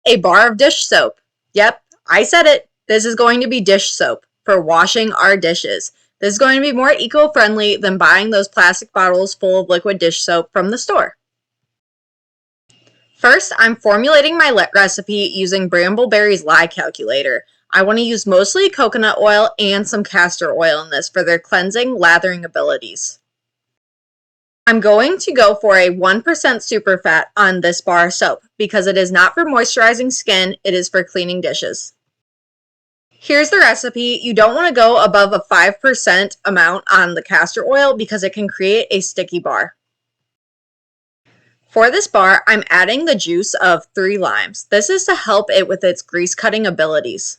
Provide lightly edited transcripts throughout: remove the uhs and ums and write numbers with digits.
a bar of dish soap. Yep, I said it. This is going to be dish soap for washing our dishes. This is going to be more eco-friendly than buying those plastic bottles full of liquid dish soap from the store. First, I'm formulating my recipe using Brambleberry's lye calculator. I want to use mostly coconut oil and some castor oil in this for their cleansing, lathering abilities. I'm going to go for a 1% superfat on this bar of soap because it is not for moisturizing skin, it is for cleaning dishes. Here's the recipe. You don't want to go above a 5% amount on the castor oil because it can create a sticky bar. For this bar, I'm adding the juice of 3 limes. This is to help it with its grease cutting abilities.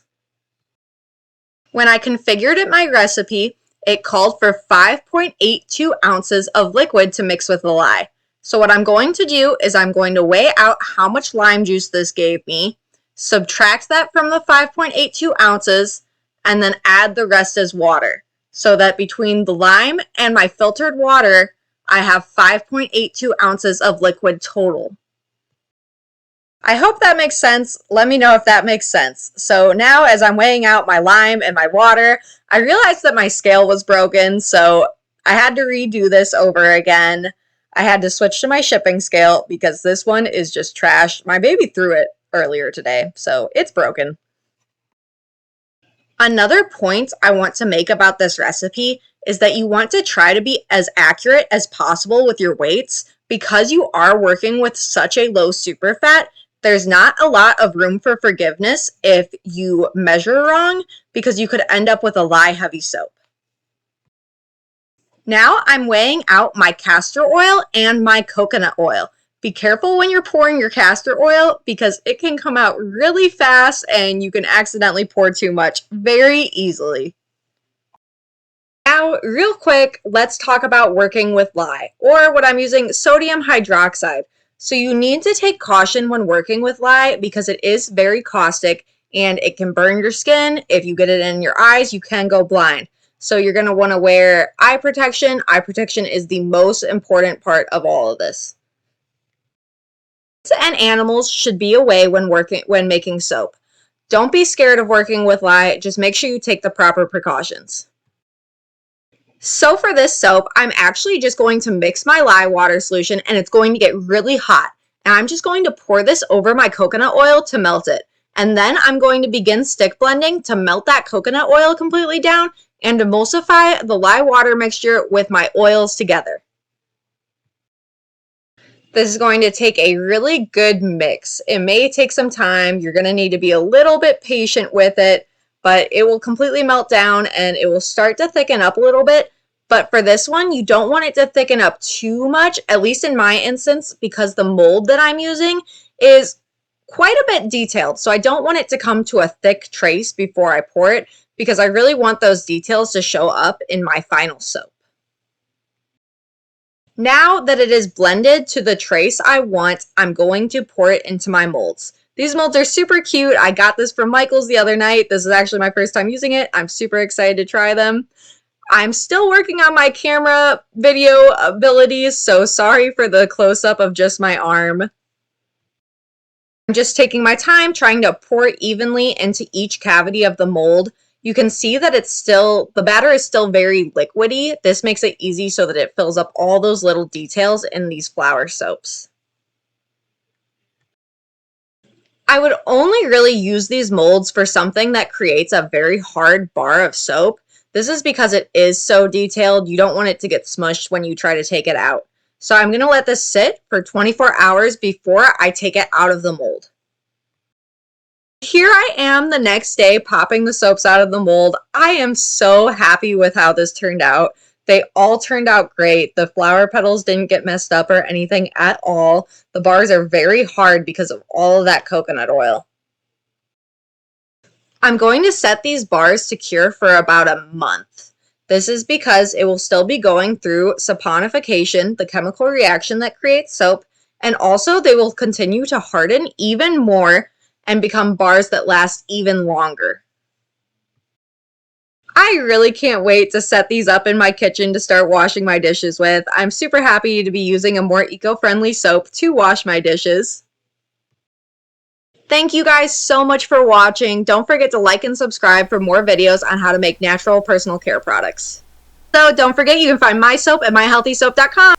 When I configured it my recipe, it called for 5.82 ounces of liquid to mix with the lye. So what I'm going to do is I'm going to weigh out how much lime juice this gave me, subtract that from the 5.82 ounces, and then add the rest as water. So that between the lime and my filtered water, I have 5.82 ounces of liquid total. I hope that makes sense. Let me know if that makes sense. So now as I'm weighing out my lime and my water, I realized that my scale was broken, so I had to redo this over again. I had to switch to my shipping scale because this one is just trash. My baby threw it earlier today, so it's broken. Another point I want to make about this recipe is that you want to try to be as accurate as possible with your weights. Because you are working with such a low superfat, there's not a lot of room for forgiveness if you measure wrong because you could end up with a lye heavy soap. Now I'm weighing out my castor oil and my coconut oil. Be careful when you're pouring your castor oil because it can come out really fast and you can accidentally pour too much very easily. Now, real quick, let's talk about working with lye, or what I'm using, sodium hydroxide. So you need to take caution when working with lye because it is very caustic and it can burn your skin. If you get it in your eyes, you can go blind. So you're going to want to wear eye protection. Eye protection is the most important part of all of this. And animals should be away when making soap. Don't be scared of working with lye. Just make sure you take the proper precautions. So for this soap, I'm actually just going to mix my lye water solution and it's going to get really hot. And I'm just going to pour this over my coconut oil to melt it. And then I'm going to begin stick blending to melt that coconut oil completely down and emulsify the lye water mixture with my oils together. This is going to take a really good mix. It may take some time. You're going to need to be a little bit patient with it, but it will completely melt down and it will start to thicken up a little bit. But for this one, you don't want it to thicken up too much, at least in my instance, because the mold that I'm using is quite a bit detailed. So I don't want it to come to a thick trace before I pour it because I really want those details to show up in my final soap. Now that it is blended to the trace I want, I'm going to pour it into my molds. These molds are super cute. I got this from Michael's the other night. This is actually my first time using it. I'm super excited to try them. I'm still working on my camera video abilities, so sorry for the close-up of just my arm. I'm just taking my time trying to pour evenly into each cavity of the mold. You can see that the batter is still very liquidy. This makes it easy so that it fills up all those little details in these flower soaps. I would only really use these molds for something that creates a very hard bar of soap. This is because it is so detailed. You don't want it to get smushed when you try to take it out. So I'm going to let this sit for 24 hours before I take it out of the mold. Here I am the next day popping the soaps out of the mold. I am so happy with how this turned out. They all turned out great. The flower petals didn't get messed up or anything at all. The bars are very hard because of all of that coconut oil. I'm going to set these bars to cure for about a month. This is because it will still be going through saponification, the chemical reaction that creates soap, and also they will continue to harden even more and become bars that last even longer. I really can't wait to set these up in my kitchen to start washing my dishes with. I'm super happy to be using a more eco-friendly soap to wash my dishes. Thank you guys so much for watching. Don't forget to like and subscribe for more videos on how to make natural personal care products. So don't forget, you can find my soap at myhealthysoap.com.